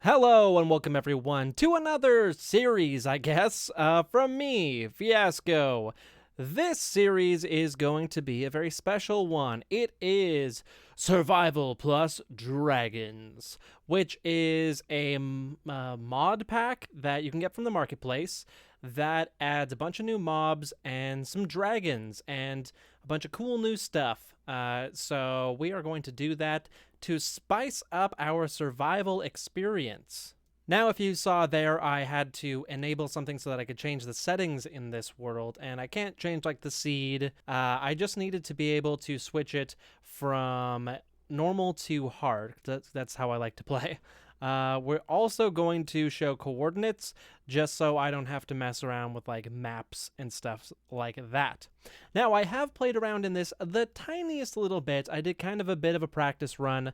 Hello and welcome everyone to another series, I guess, from me, Fiasco. This series is going to be a very special one. It is Survival Plus Dragons, which is a mod pack that you can get from the marketplace that adds a bunch of new mobs and some dragons and a bunch of cool new stuff. So we are going to do that to spice up our survival experience. Now, if you saw there, I had to enable something so that I could change the settings in this world, and I can't change like the seed. I just needed to be able to switch it from normal to hard. That's how I like to play. We're also going to show coordinates just so I don't have to mess around with like maps and stuff like that. Now, I have played around in this the tiniest little bit. I did kind of a bit of a practice run,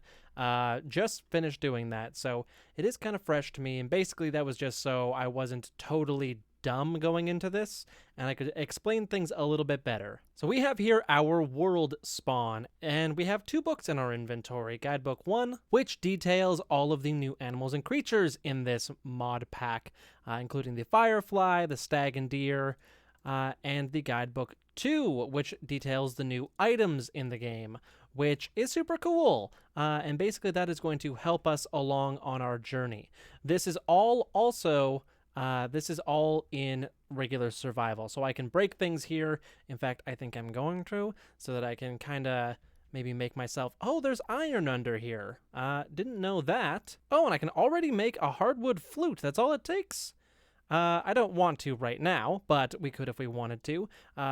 just finished doing that. So it is kind of fresh to me. And basically that was just so I wasn't totally dumb going into this and I could explain things a little bit better. So we have here our world spawn, and we have two books in our inventory. Guidebook 1, which details all of the new animals and creatures in this mod pack, including the firefly, the stag and deer, and the Guidebook 2, which details the new items in the game, which is super cool. And basically that is going to help us along on our journey. This is all also this is all in regular survival, so I can break things here. In fact, I think I'm going to, so that I can kind of maybe make myself... Oh, there's iron under here. Didn't know that. Oh, and I can already make a hardwood flute. That's all it takes. I don't want to right now, but we could if we wanted to.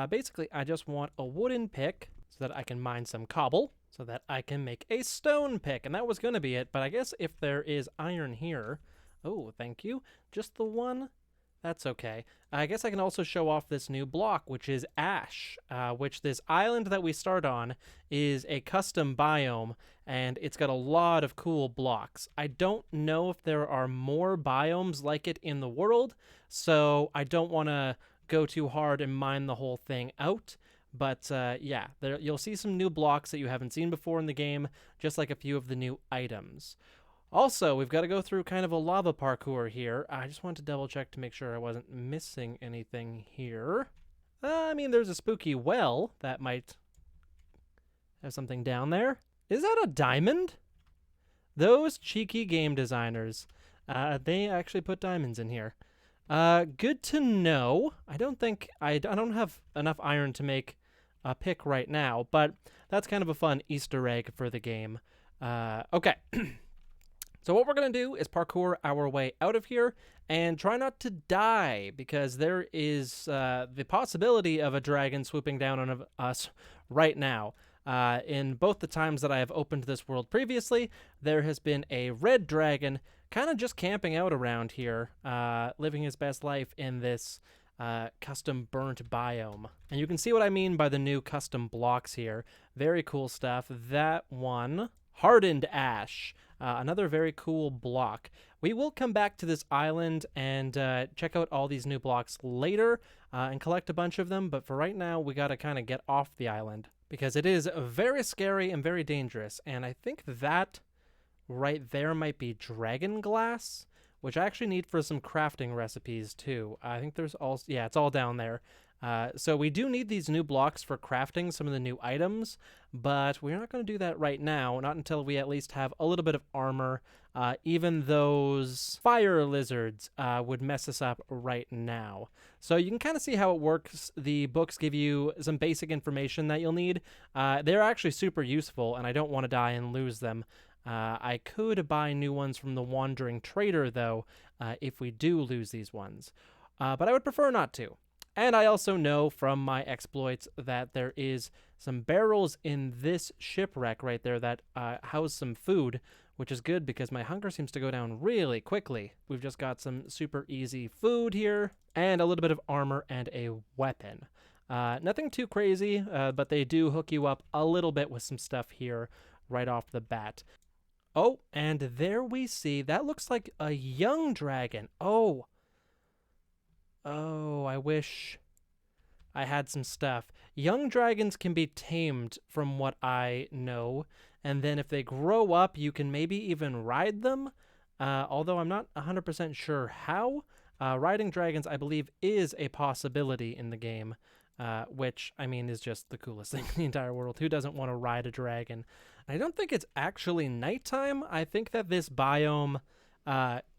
Basically, I just want a wooden pick so that I can mine some cobble, so that I can make a stone pick, and that was going to be it. But I guess if there is iron here... Oh, thank you. Just the one? That's okay. I guess I can also show off this new block, which is ash, which this island that we start on is a custom biome, and it's got a lot of cool blocks. I don't know if there are more biomes like it in the world, so I don't want to go too hard and mine the whole thing out. But yeah, you'll see some new blocks that you haven't seen before in the game, just like a few of the new items. Also, we've got to go through kind of a lava parkour here. I just wanted to double check to make sure I wasn't missing anything here. I mean, there's a spooky well that might have something down there. Is that a diamond? Those cheeky game designers. They actually put diamonds in here. Good to know. I don't have enough iron to make a pick right now, but that's kind of a fun Easter egg for the game. Okay. So what we're going to do is parkour our way out of here and try not to die, because there is the possibility of a dragon swooping down on us right now. In both the times that I have opened this world previously, there has been a red dragon kind of just camping out around here, living his best life in this custom burnt biome. And you can see what I mean by the new custom blocks here. Very cool stuff. That one... Hardened ash, another very cool block. We will come back to this island and check out all these new blocks later and collect a bunch of them, but for right now, we gotta kind of get off the island because it is very scary and very dangerous, and I think that right there might be dragon glass, which I actually need for some crafting recipes too. I think there's also... Yeah, it's all down there. So we do need these new blocks for crafting some of the new items, but we're not going to do that right now, not until we at least have a little bit of armor. Even those fire lizards would mess us up right now. So you can kind of see how it works. The books give you some basic information that you'll need. They're actually super useful, and I don't want to die and lose them. I could buy new ones from the Wandering Trader, though, if we do lose these ones. But I would prefer not to. And I also know from my exploits that there is some barrels in this shipwreck right there that house some food, which is good because my hunger seems to go down really quickly. We've just got some super easy food here and a little bit of armor and a weapon. Nothing too crazy, but they do hook you up a little bit with some stuff here right off the bat. Oh, and there we see, that looks like a young dragon. Oh, I wish I had some stuff. Young dragons can be tamed from what I know, and then if they grow up, you can maybe even ride them. although I'm not 100% sure how. Riding dragons, I believe, is a possibility in the game, which, I mean, is just the coolest thing in the entire world. Who doesn't want to ride a dragon? I don't think it's actually nighttime. I think that this biome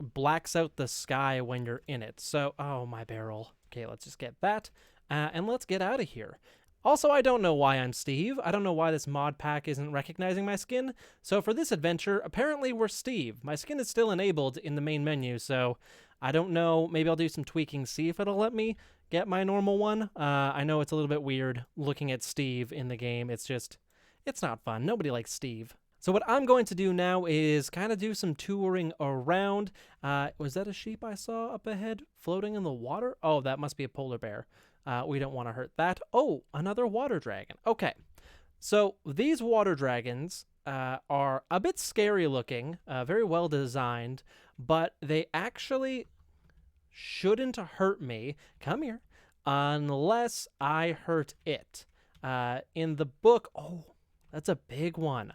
blacks out the sky when you're in it. So, oh, my barrel. Okay, let's just get that, and let's get out of here. Also, I don't know why I'm Steve. I don't know why this mod pack isn't recognizing my skin. So for this adventure, apparently we're Steve. My skin is still enabled in the main menu, so I don't know. Maybe I'll do some tweaking, see if it'll let me get my normal one. I know it's a little bit weird looking at Steve in the game. It's not fun. Nobody likes Steve. So what I'm going to do now is kind of do some touring around. Was that a sheep I saw up ahead floating in the water? Oh, that must be a polar bear. We don't want to hurt that. Oh, another water dragon. Okay. So these water dragons are a bit scary looking, very well designed, but they actually shouldn't hurt me. Come here. Unless I hurt it. In the book, oh, that's a big one.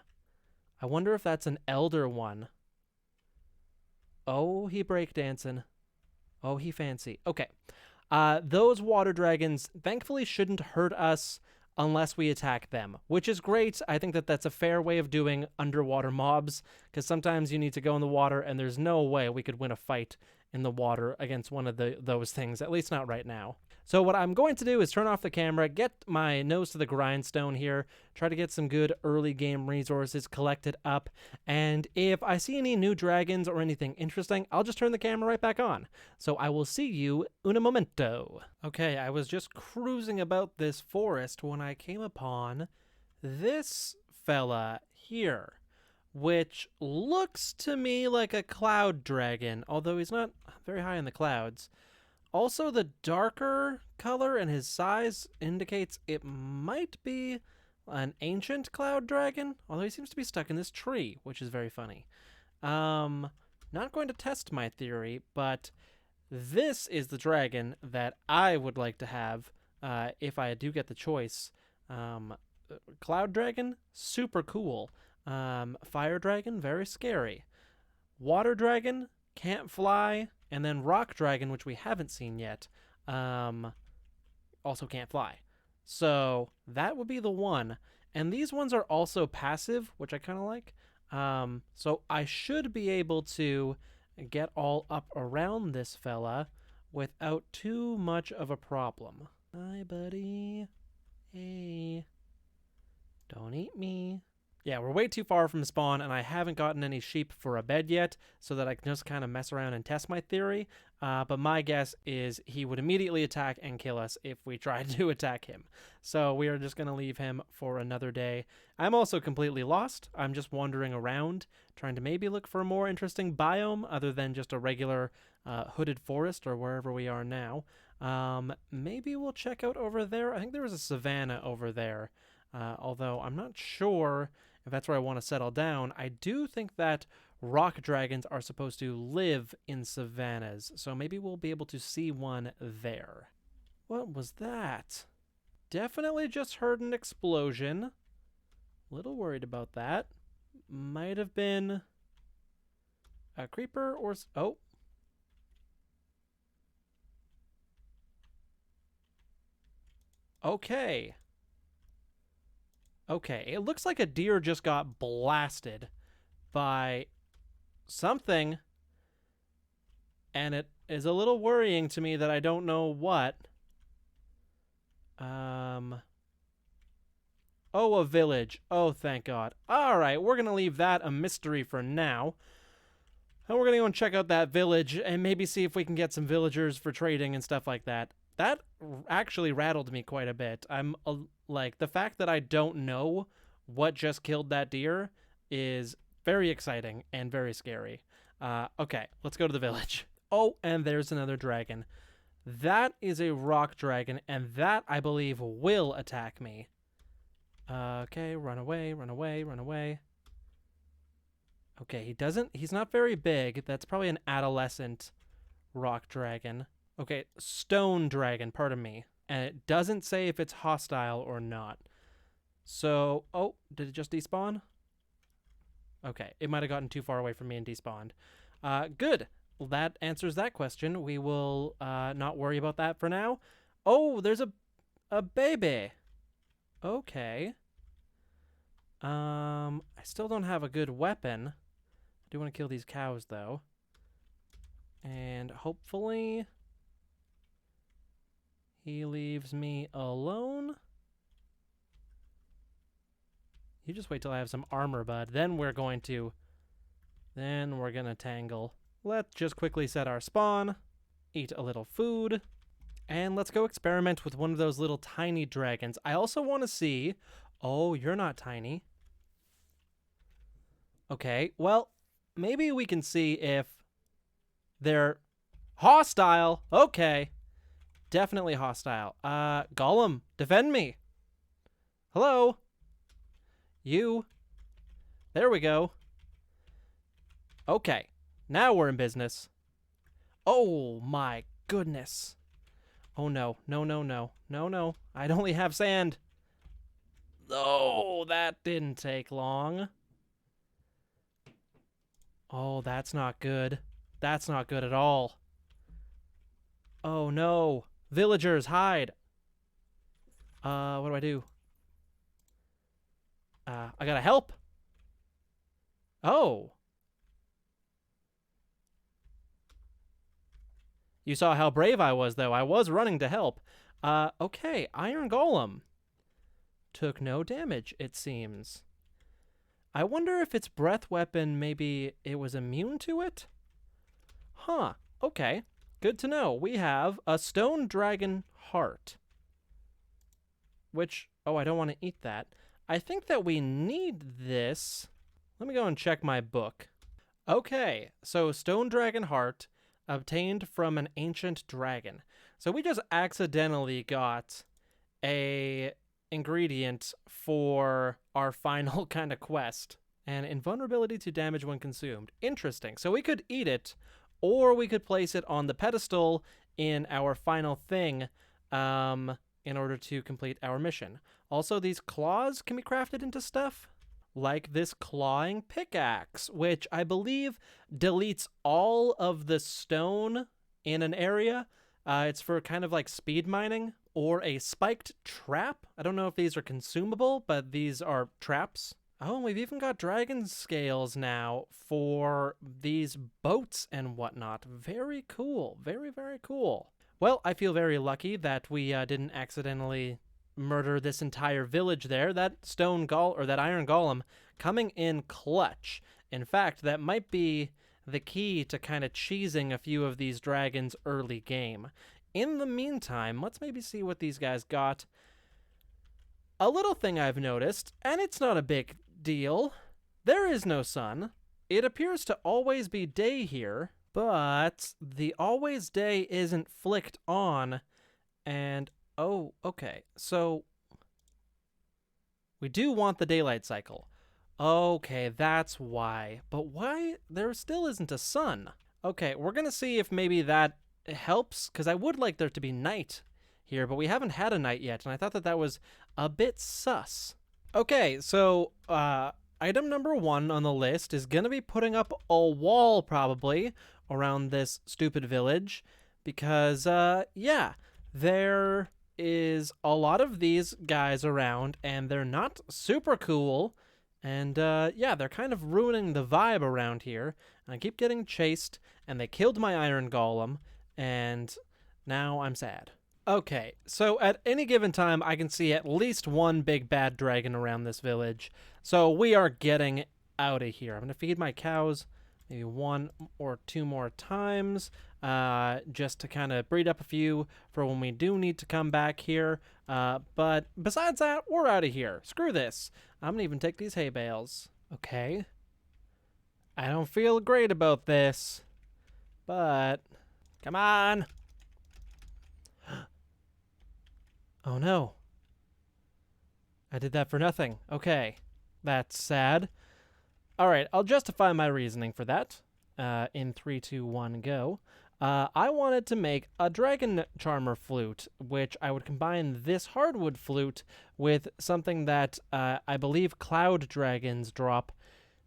I wonder if that's an elder one. Oh, he breakdancing. Oh, he fancy. Okay. Those water dragons thankfully shouldn't hurt us unless we attack them, which is great. I think that that's a fair way of doing underwater mobs, because sometimes you need to go in the water and there's no way we could win a fight in the water against one of those things, at least not right now. So what I'm going to do is turn off the camera, get my nose to the grindstone here, try to get some good early game resources collected up, and if I see any new dragons or anything interesting, I'll just turn the camera right back on. So I will see you in a momento. Okay, I was just cruising about this forest when I came upon this fella here, which looks to me like a cloud dragon, although he's not very high in the clouds. Also, the darker color and his size indicates it might be an ancient cloud dragon, although he seems to be stuck in this tree, which is very funny. Not going to test my theory, but this is the dragon that I would like to have if I do get the choice. Cloud dragon, super cool. Fire dragon, very scary. Water dragon, can't fly. And then rock dragon, which we haven't seen yet, also can't fly. So that would be the one. And these ones are also passive, which I kind of like. So I should be able to get all up around this fella without too much of a problem. Hi, buddy. Hey. Don't eat me. Yeah, we're way too far from spawn, and I haven't gotten any sheep for a bed yet, so that I can just kind of mess around and test my theory. But my guess is he would immediately attack and kill us if we tried to attack him. So we are just going to leave him for another day. I'm also completely lost. I'm just wandering around, trying to maybe look for a more interesting biome other than just a regular hooded forest or wherever we are now. Maybe we'll check out over there. I think there was a savanna over there, although I'm not sure if that's where I want to settle down. I do think that rock dragons are supposed to live in savannas, so maybe we'll be able to see one there. What was that? Definitely just heard an explosion. A little worried about that. Might have been a creeper or... Oh. Okay. Okay, it looks like a deer just got blasted by something, and it is a little worrying to me that I don't know what. Oh, a village. Oh, thank God. All right, we're going to leave that a mystery for now. And we're going to go and check out that village and maybe see if we can get some villagers for trading and stuff like that. That actually rattled me quite a bit. I'm like, the fact that I don't know what just killed that deer is very exciting and very scary. Okay, let's go to the village. Oh, and there's another dragon. That is a rock dragon, and that, I believe, will attack me. Okay, run away, run away, run away. Okay, he's not very big. That's probably an adolescent rock dragon. Okay, stone dragon, pardon me. And it doesn't say if it's hostile or not. So, oh, did it just despawn? Okay, it might have gotten too far away from me and despawned. Good. Well, that answers that question. We will not worry about that for now. Oh, there's a baby. Okay. I still don't have a good weapon. I do want to kill these cows, though. And hopefully he leaves me alone. You just wait till I have some armor, bud. Then we're gonna tangle. Let's just quickly set our spawn, eat a little food, and let's go experiment with one of those little tiny dragons. I also want to see... Oh, you're not tiny. Okay, well, maybe we can see if they're hostile. Okay. Definitely hostile. Golem, defend me. Hello? You. There we go. Okay. Now we're in business. Oh my goodness. Oh no. No, no, no. No, no. I'd only have sand. Oh, that didn't take long. Oh, that's not good. That's not good at all. Oh no. Villagers, hide. What do I do? I gotta help. Oh. You saw how brave I was, though. I was running to help. Okay. Iron Golem. Took no damage, it seems. I wonder if its breath weapon, maybe it was immune to it? Huh. Okay. Good to know. We have a stone dragon heart. Which, oh, I don't want to eat that. I think that we need this. Let me go and check my book. Okay, so stone dragon heart obtained from an ancient dragon. So we just accidentally got a ingredient for our final kind of quest. And invulnerability to damage when consumed. Interesting. So we could eat it, or we could place it on the pedestal in our final thing in order to complete our mission. Also, these claws can be crafted into stuff, like this clawing pickaxe, which I believe deletes all of the stone in an area. It's for kind of like speed mining, or a spiked trap. I don't know if these are consumable, but these are traps. Oh, and we've even got dragon scales now for these boats and whatnot. Very cool. Very, very cool. Well, I feel very lucky that we didn't accidentally murder this entire village there. That that iron golem coming in clutch. In fact, that might be the key to kind of cheesing a few of these dragons early game. In the meantime, let's maybe see what these guys got. A little thing I've noticed, and it's not a big deal. There is no sun. It appears to always be day here, but the always day isn't flicked on. And, oh, okay. So, we do want the daylight cycle. Okay, that's why. But why? There still isn't a sun. Okay, we're going to see if maybe that helps, because I would like there to be night here, but we haven't had a night yet, and I thought that that was a bit sus. Okay, so item number 1 on the list is going to be putting up a wall, probably, around this stupid village, because, yeah, there is a lot of these guys around, and they're not super cool, and, yeah, they're kind of ruining the vibe around here, and I keep getting chased, and they killed my iron golem, and now I'm sad. Okay, so at any given time, I can see at least one big bad dragon around this village. So we are getting out of here. I'm going to feed my cows maybe 1 or 2 more times, just to kind of breed up a few for when we do need to come back here. But besides that, we're out of here. Screw this. I'm going to even take these hay bales. Okay. I don't feel great about this, but come on. Oh no. I did that for nothing. Okay. That's sad. Alright, I'll justify my reasoning for that. In 3, 2, 1, go. I wanted to make a dragon charmer flute, which I would combine this hardwood flute with something that I believe cloud dragons drop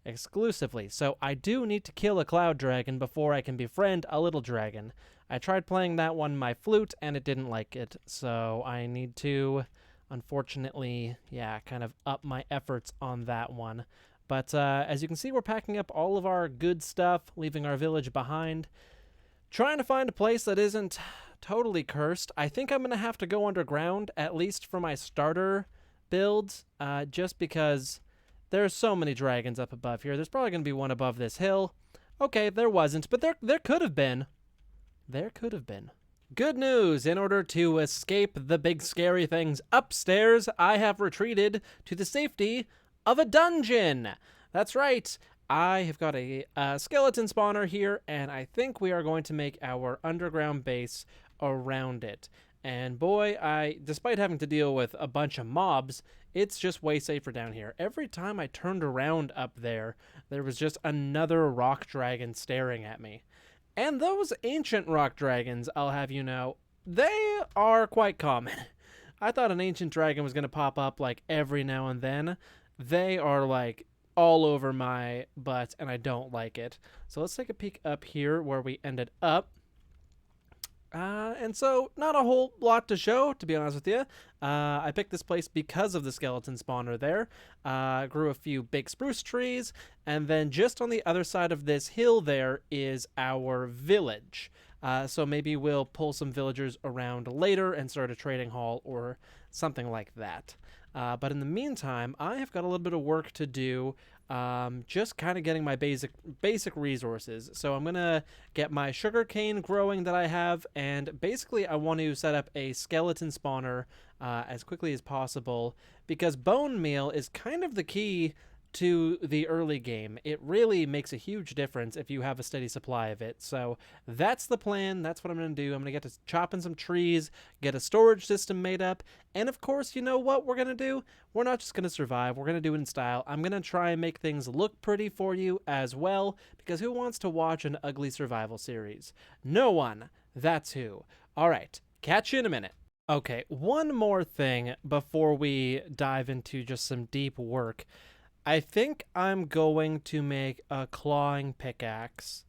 exclusively. So I do need to kill a cloud dragon before I can befriend a little dragon. I tried playing that one my flute and it didn't like it. So I need to, unfortunately, yeah, kind of up my efforts on that one. But as you can see, we're packing up all of our good stuff, leaving our village behind. Trying to find a place that isn't totally cursed. I think I'm going to have to go underground, at least for my starter builds, just because there's so many dragons up above here. There's probably going to be one above this hill. Okay, there wasn't, but there could have been. There could have been. Good news! In order to escape the big scary things upstairs, I have retreated to the safety of a dungeon. That's right. I have got a skeleton spawner here, and I think we are going to make our underground base around it. And boy, despite having to deal with a bunch of mobs, it's just way safer down here. Every time I turned around up there, there was just another rock dragon staring at me. And those ancient rock dragons, I'll have you know, they are quite common. I thought an ancient dragon was going to pop up like every now and then. They are like all over my butt, and I don't like it. So let's take a peek up here where we ended up. And so, not a whole lot to show, to be honest with you. I picked this place because of the skeleton spawner there. Grew a few big spruce trees, and then just on the other side of this hill there is our village. So maybe we'll pull some villagers around later and start a trading hall or something like that. But in the meantime, I have got a little bit of work to do, just kind of getting my basic resources. So I'm going to get my sugarcane growing that I have, and basically I want to set up a skeleton spawner as quickly as possible, because bone meal is kind of the key to the early game. It really makes a huge difference if you have a steady supply of it. So that's the plan. That's what I'm going to do. I'm going to get to chopping some trees, get a storage system made up, and of course, you know what we're going to do? We're not just going to survive. We're going to do it in style. I'm going to try and make things look pretty for you as well, because who wants to watch an ugly survival series? No one. That's who. All right. Catch you in a minute. Okay, one more thing before we dive into just some deep work. I think I'm going to make a clawing pickaxe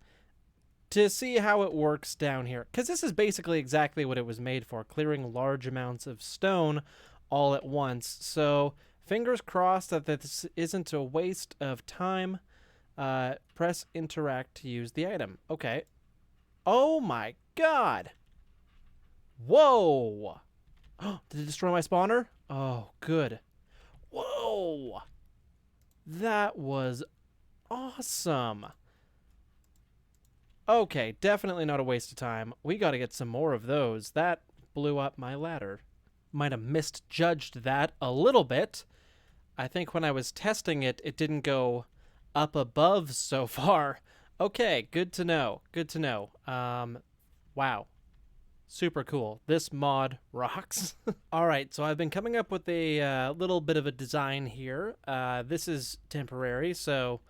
to see how it works down here. Because this is basically exactly what it was made for, clearing large amounts of stone all at once. So fingers crossed that this isn't a waste of time. Press interact to use the item. Okay. Oh my god. Whoa. Did it destroy my spawner? Oh, good. Whoa. That was awesome. Okay, definitely not a waste of time. We got to get some more of those. That blew up my ladder. Might have misjudged that a little bit. I think when I was testing it, it didn't go up above so far. Okay, good to know. Good to know. Wow. Super cool. This mod rocks. All right, so I've been coming up with a little bit of a design here. This is temporary, so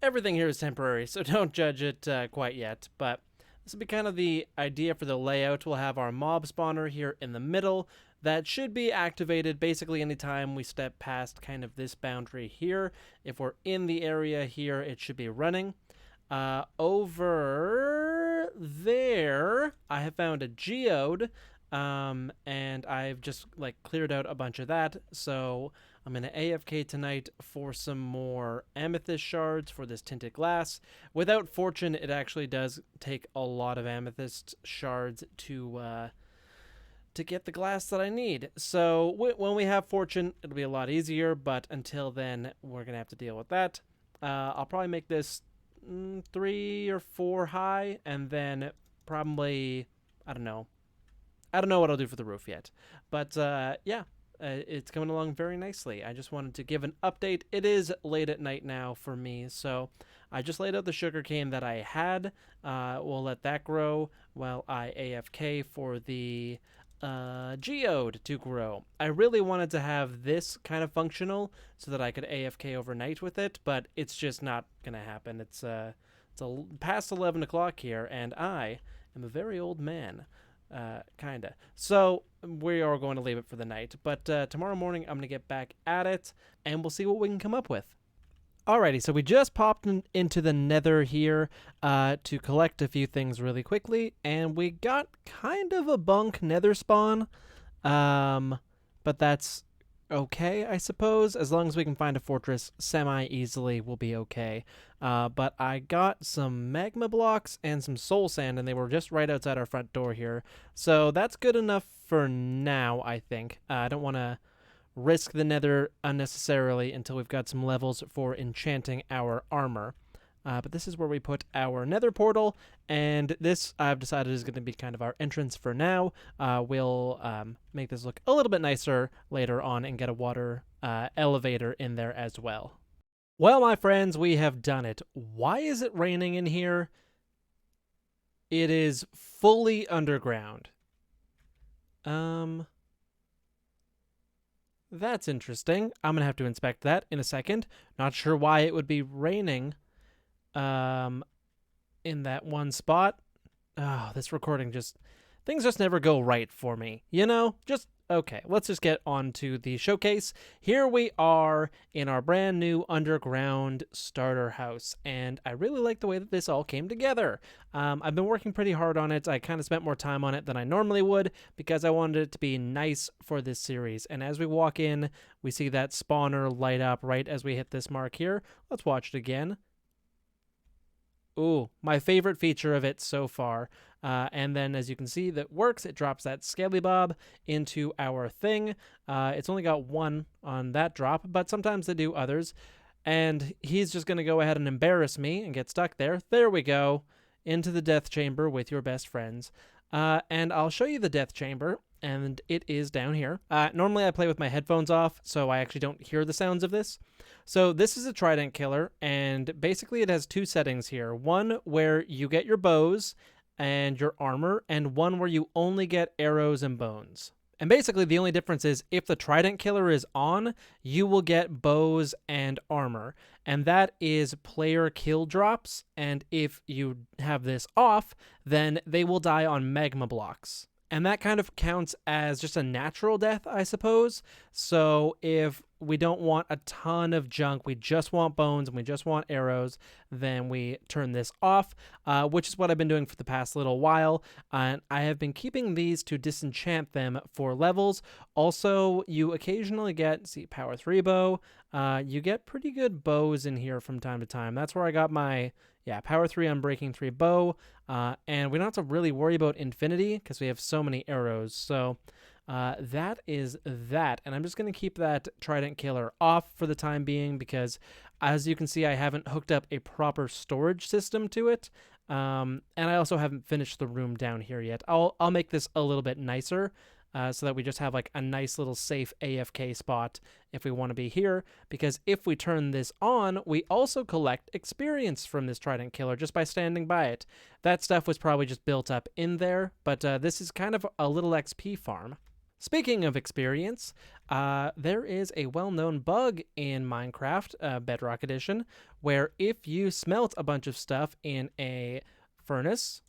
everything here is temporary, so don't judge it quite yet. But this will be kind of the idea for the layout. We'll have our mob spawner here in the middle. That should be activated basically anytime we step past kind of this boundary here. If we're in the area here, it should be running. Over there, I have found a geode, and I've just like cleared out a bunch of that. So I'm going to AFK tonight for some more amethyst shards for this tinted glass. Without fortune, it actually does take a lot of amethyst shards to get the glass that I need. So when we have fortune, it'll be a lot easier, but until then, we're going to have to deal with that. I'll probably make this 3 or 4 high, and then probably, I don't know what I'll do for the roof yet, but yeah, it's coming along very nicely. I just wanted to give an update. It is late at night now for me, so I just laid out the sugarcane that I had. We'll let that grow while I AFK for the geode to grow. I really wanted to have this kind of functional so that I could AFK overnight with it, but it's just not gonna happen. It's past 11 o'clock here, and I am a very old man, kinda. So we are going to leave it for the night, but tomorrow morning I'm gonna get back at it, and we'll see what we can come up with. Alrighty, so we just popped into the nether here to collect a few things really quickly, and we got kind of a bunk nether spawn, but that's okay, I suppose. As long as we can find a fortress semi-easily, we'll be okay. But I got some magma blocks and some soul sand, and they were just right outside our front door here. So that's good enough for now, I think. I don't want to risk the nether unnecessarily until we've got some levels for enchanting our armor. But this is where we put our nether portal, and this I've decided is going to be kind of our entrance for now. We'll make this look a little bit nicer later on and get a water elevator in there as well. Well, my friends, we have done it. Why is it raining in here? It is fully underground. That's interesting. I'm going to have to inspect that in a second. Not sure why it would be raining in that one spot. Oh, this recording things just never go right for me. You know? Okay, let's just get on to the showcase. Here we are in our brand new underground starter house, and I really like the way that this all came together. I've been working pretty hard on it. I kind of spent more time on it than I normally would because I wanted it to be nice for this series. And as we walk in, we see that spawner light up right as we hit this mark here. Let's watch it again. Ooh, my favorite feature of it so far. And then as you can see, that works. It drops that Skelly Bob into our thing. It's only got one on that drop, but sometimes they do others. And he's just going to go ahead and embarrass me and get stuck there. There we go. Into the death chamber with your best friends. And I'll show you the death chamber, and it is down here. Normally I play with my headphones off, so I actually don't hear the sounds of this. So this is a trident killer, and basically it has two settings here. One where you get your bows and your armor, and one where you only get arrows and bones. And basically the only difference is if the trident killer is on, you will get bows and armor. And that is player kill drops, and if you have this off, then they will die on magma blocks. And that kind of counts as just a natural death, I suppose. So if we don't want a ton of junk, we just want bones and we just want arrows, then we turn this off, which is what I've been doing for the past little while. And I have been keeping these to disenchant them for levels. Also, you occasionally get, see, power 3 bow. You get pretty good bows in here from time to time. That's where I got my power 3 Unbreaking 3 bow, and we don't have to really worry about infinity because we have so many arrows. So that is that, and I'm just going to keep that trident killer off for the time being because, as you can see, I haven't hooked up a proper storage system to it, and I also haven't finished the room down here yet. I'll make this a little bit nicer. So that we just have like a nice little safe AFK spot if we want to be here, because if we turn this on, we also collect experience from this trident killer just by standing by it. That stuff was probably just built up in there, but this is kind of a little XP farm. Speaking of experience, there is a well-known bug in Minecraft, Bedrock Edition, where if you smelt a bunch of stuff in a furnace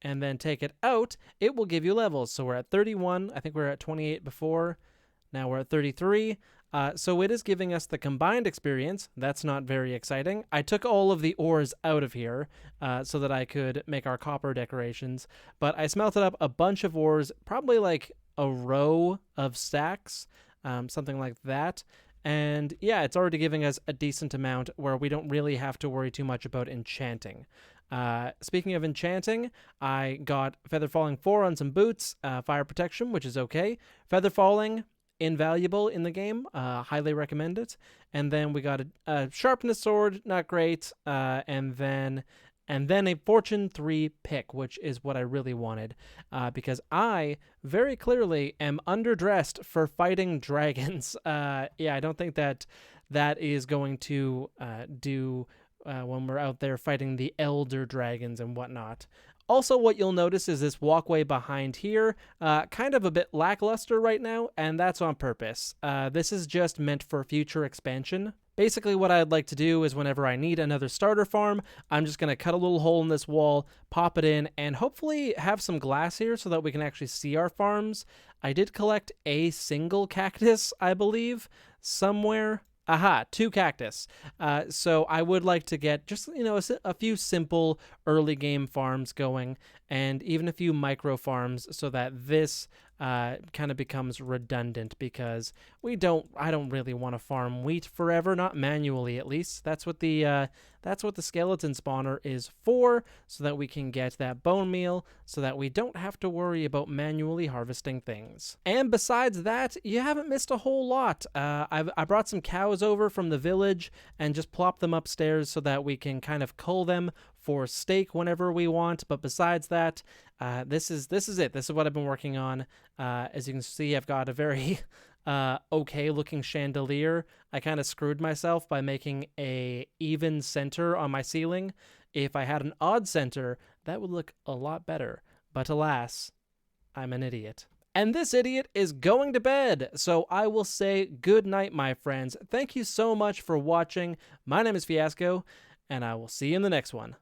and then take it out, it will give you levels. So we're at 31. I think we were at 28 before. Now we're at 33. So it is giving us the combined experience. That's not very exciting. I took all of the ores out of here so that I could make our copper decorations. But I smelted up a bunch of ores, probably like a row of stacks, something like that. And yeah, it's already giving us a decent amount where we don't really have to worry too much about enchanting. Speaking of enchanting, I got Feather Falling 4 on some boots, fire protection, which is okay. Feather Falling, invaluable in the game, highly recommend it. And then we got a sharpness sword, not great, and then a Fortune 3 pick, which is what I really wanted, because I very clearly am underdressed for fighting dragons. I don't think that is going to do when we're out there fighting the elder dragons and whatnot. Also, what you'll notice is this walkway behind here, kind of a bit lackluster right now, and that's on purpose. This is just meant for future expansion. Basically, what I'd like to do is whenever I need another starter farm, I'm just going to cut a little hole in this wall, pop it in, and hopefully have some glass here so that we can actually see our farms. I did collect a single cactus, I believe, somewhere. Aha, 2 cactus. So I would like to get just, a few simple early game farms going, and even a few micro farms, so that this kind of becomes redundant, because I don't really want to farm wheat forever, not manually at least. That's what the skeleton spawner is for, so that we can get that bone meal, so that we don't have to worry about manually harvesting things. And besides that, you haven't missed a whole lot. I brought some cows over from the village and just plopped them upstairs so that we can kind of cull them for steak whenever we want. But besides that, this is it. This is what I've been working on. As you can see, I've got a very okay looking chandelier. I kind of screwed myself by making a even center on my ceiling. If I had an odd center, that would look a lot better. But alas, I'm an idiot. And this idiot is going to bed. So I will say good night, my friends. Thank you so much for watching. My name is Fiasco, and I will see you in the next one.